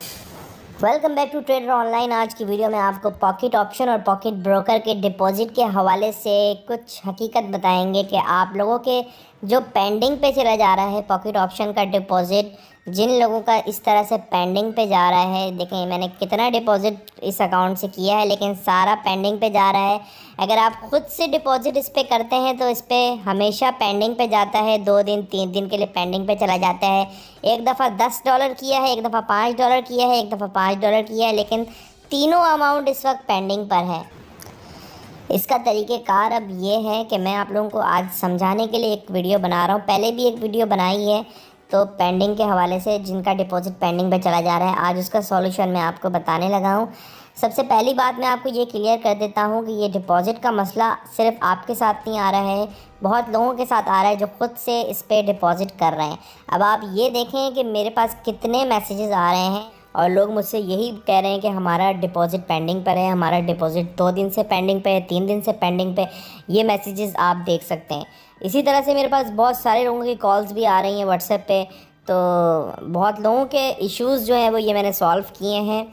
Welcome back to Trader Online. आज की video में आपको पॉकेट ऑप्शन और पॉकेट ब्रोकर के डिपॉजिट के हवाले से कुछ हकीकत बताएंगे कि आप लोगों के जो पेंडिंग पे चला जा रहा है पॉकेट ऑप्शन का डिपॉजिट, जिन लोगों का इस तरह से पेंडिंग पे जा रहा है, देखें मैंने कितना डिपॉजिट इस अकाउंट से किया है लेकिन सारा पेंडिंग पे जा रहा है। अगर आप ख़ुद से डिपॉजिट इस पर करते हैं तो इस पर हमेशा पेंडिंग पे जाता है, 2 दिन 3 दिन के लिए पेंडिंग पे चला जाता है। एक दफ़ा $10 किया है, एक दफ़ा $5 किया है, एक दफ़ा $5 किया है, लेकिन तीनों अमाउंट इस वक्त पेंडिंग पर है। इसका तरीक़ेकार अब ये है कि मैं आप लोगों को आज समझाने के लिए एक वीडियो बना रहा हूँ। पहले भी एक वीडियो बनाई है तो पेंडिंग के हवाले से, जिनका डिपॉजिट पेंडिंग पे चला जा रहा है, आज उसका सॉल्यूशन मैं आपको बताने लगा हूँ। सबसे पहली बात मैं आपको ये क्लियर कर देता हूँ कि ये डिपॉजिट का मसला सिर्फ आपके साथ नहीं आ रहा है, बहुत लोगों के साथ आ रहा है जो ख़ुद से इस पर डिपॉजिट कर रहे हैं। अब आप ये देखें कि मेरे पास कितने मैसेजेस आ रहे हैं और लोग मुझसे यही कह रहे हैं कि हमारा डिपॉजिट पेंडिंग पर है, हमारा डिपॉजिट 2 दिन से पेंडिंग पे है, 3 दिन से पेंडिंग पे। ये मैसेजेस आप देख सकते हैं। इसी तरह से मेरे पास बहुत सारे लोगों की कॉल्स भी आ रही हैं व्हाट्सएप पे, तो बहुत लोगों के इश्यूज़ जो हैं वो ये मैंने सॉल्व किए हैं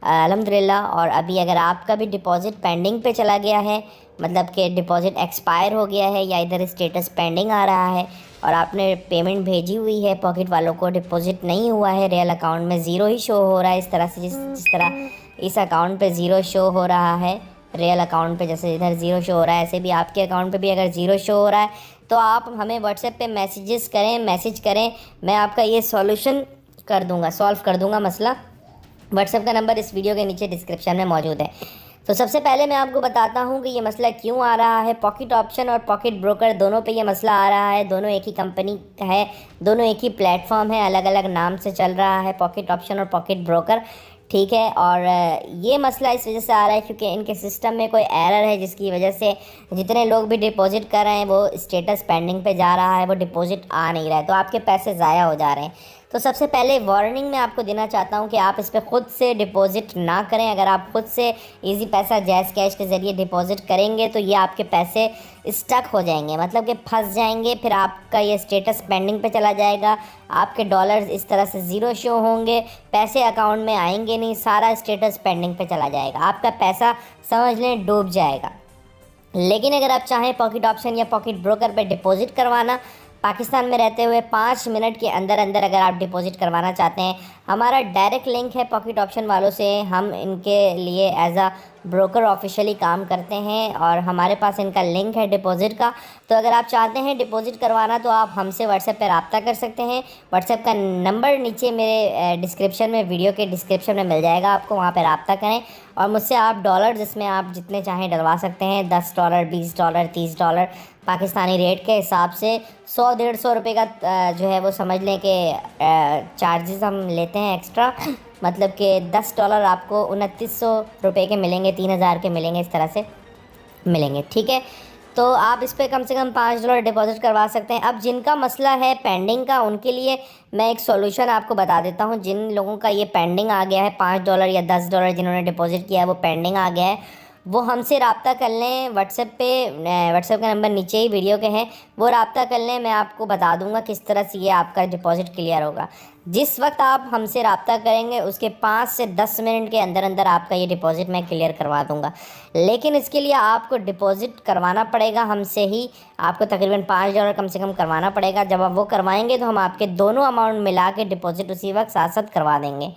अल्हम्दुलिल्लाह। और अभी अगर आपका भी डिपॉजिट पेंडिंग पे चला गया है, मतलब कि डिपॉजिट एक्सपायर हो गया है या इधर स्टेटस पेंडिंग आ रहा है और आपने पेमेंट भेजी हुई है, पॉकेट वालों को डिपॉजिट नहीं हुआ है, रियल अकाउंट में ज़ीरो ही शो हो रहा है, इस तरह से जिस तरह इस अकाउंट पे ज़ीरो शो हो रहा है, रियल अकाउंट पे जैसे इधर ज़ीरो शो हो रहा है, ऐसे भी आपके अकाउंट पे भी अगर ज़ीरो शो हो रहा है तो आप हमें व्हाट्सएप पे मैसेज करें, मैं आपका ये सॉल्यूशन कर दूँगा, सॉल्व कर दूँगा मसला। व्हाट्सएप का नंबर इस वीडियो के नीचे डिस्क्रिप्शन में मौजूद है। तो सबसे पहले मैं आपको बताता हूँ कि ये मसला क्यों आ रहा है। पॉकेट ऑप्शन और पॉकेट ब्रोकर दोनों पे ये मसला आ रहा है, दोनों एक ही कंपनी का है, दोनों एक ही प्लेटफॉर्म है, अलग अलग नाम से चल रहा है पॉकेट ऑप्शन और पॉकेट ब्रोकर, ठीक है। और ये मसला इस वजह से आ रहा है क्योंकि इनके सिस्टम में कोई एरर है जिसकी वजह से जितने लोग भी डिपॉजिट कर रहे हैं वो स्टेटस पेंडिंग पे जा रहा है, वो डिपॉजिट आ नहीं रहा है, तो आपके पैसे ज़ाया हो जा रहे हैं। तो सबसे पहले वार्निंग मैं आपको देना चाहता हूं कि आप इस पर ख़ुद से डिपॉजिट ना करें। अगर आप ख़ुद से इजी पैसा जैज़ कैश के ज़रिए डिपॉजिट करेंगे तो ये आपके पैसे स्टक हो जाएंगे, मतलब कि फंस जाएंगे, फिर आपका ये स्टेटस पेंडिंग पे चला जाएगा, आपके डॉलर्स इस तरह से ज़ीरो शो होंगे, पैसे अकाउंट में आएंगे नहीं, सारा स्टेटस पेंडिंग पे चला जाएगा, आपका पैसा समझ लें डूब जाएगा। लेकिन अगर आप चाहें पॉकेट ऑप्शन या पॉकेट ब्रोकर पे डिपॉजिट करवाना, पाकिस्तान में रहते हुए 5 मिनट के अंदर अंदर अगर आप डिपॉजिट करवाना चाहते हैं, हमारा डायरेक्ट लिंक है पॉकेट ऑप्शन वालों से, हम इनके लिए एज आ ब्रोकर ऑफिशियली काम करते हैं और हमारे पास इनका लिंक है डिपॉजिट का। तो अगर आप चाहते हैं डिपॉजिट करवाना तो आप हमसे व्हाट्सएप पर रब्ता कर सकते हैं। व्हाट्सएप का नंबर नीचे मेरे डिस्क्रिप्शन में, वीडियो के डिस्क्रिप्शन में मिल जाएगा, आपको वहाँ पर रब्ता करें और मुझसे आप डॉलर जिसमें आप जितने चाहें डलवा सकते हैं, $10, $20, $30 पाकिस्तानी रेट के हिसाब से। 100-150 रुपये का जो है वो समझ लें कि चार्जेस हम लेते हैं एक्स्ट्रा, मतलब कि $10 आपको 2900 रुपये के मिलेंगे, 3000 के मिलेंगे, इस तरह से मिलेंगे, ठीक है। तो आप इस पर कम से कम $5 डिपॉजिट करवा सकते हैं। अब जिनका मसला है पेंडिंग का, उनके लिए मैं एक सॉल्यूशन आपको बता देता हूं। जिन लोगों का ये पेंडिंग आ गया है, $5 या $10 जिन्होंने डिपॉजिट किया है वो पेंडिंग आ गया है, वो हमसे रब्ता कर लें व्हाट्सएप पे। व्हाट्सएप का नंबर नीचे ही वीडियो के हैं, वो रब्ता कर लें, मैं आपको बता दूंगा किस तरह से ये आपका डिपॉजिट क्लियर होगा। जिस वक्त आप हमसे रब्ता करेंगे उसके 5 से 10 मिनट के अंदर अंदर आपका ये डिपॉजिट मैं क्लियर करवा दूंगा। लेकिन इसके लिए आपको डिपॉजिट करवाना पड़ेगा हमसे ही, आपको तकरीबन $5 कम से कम करवाना पड़ेगा। जब आप वो करवाएंगे तो हम आपके दोनों अमाउंट मिला के डिपॉजिट उसी वक्त साथ साथ करवा देंगे।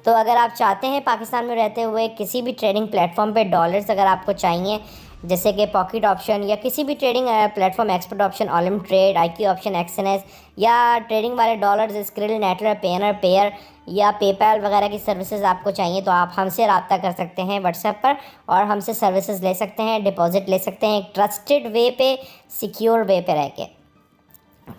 तो अगर आप चाहते हैं पाकिस्तान में रहते हुए किसी भी ट्रेडिंग प्लेटफॉर्म पे डॉलर्स अगर आपको चाहिए, जैसे कि पॉकेट ऑप्शन या किसी भी trading platform, expert option, Olymp trade, IQ option, X N S, या ट्रेडिंग वाले dollars, Skrill, Neteller, Payoneer, Payeer या पेपैल वगैरह की सर्विसेज आपको चाहिए तो आप हमसे रब्ता कर सकते हैं व्हाट्सएप पर और हमसे सर्विसेज ले सकते हैं, डिपॉजिट ले सकते हैं एक ट्रस्टेड वे पे, सिक्योर वे पे रह के।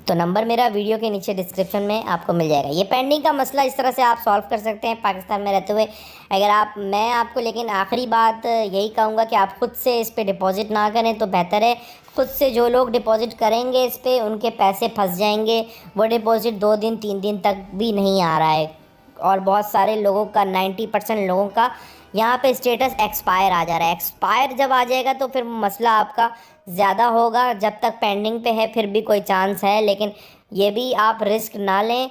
तो नंबर मेरा वीडियो के नीचे डिस्क्रिप्शन में आपको मिल जाएगा। ये पेंडिंग का मसला इस तरह से आप सॉल्व कर सकते हैं पाकिस्तान में रहते हुए। अगर आप, मैं आपको लेकिन आखिरी बात यही कहूँगा कि आप ख़ुद से इस पर डिपॉजिट ना करें तो बेहतर है। ख़ुद से जो लोग डिपॉजिट करेंगे इस पर, उनके पैसे फंस जाएंगे, वो डिपॉजिट 2 दिन 3 दिन तक भी नहीं आ रहा है और बहुत सारे लोगों का, 90% लोगों का यहाँ पे स्टेटस एक्सपायर आ जा रहा है। एक्सपायर जब आ जाएगा तो फिर मसला आपका ज़्यादा होगा। जब तक पेंडिंग पे है फिर भी कोई चांस है, लेकिन ये भी आप रिस्क ना लें।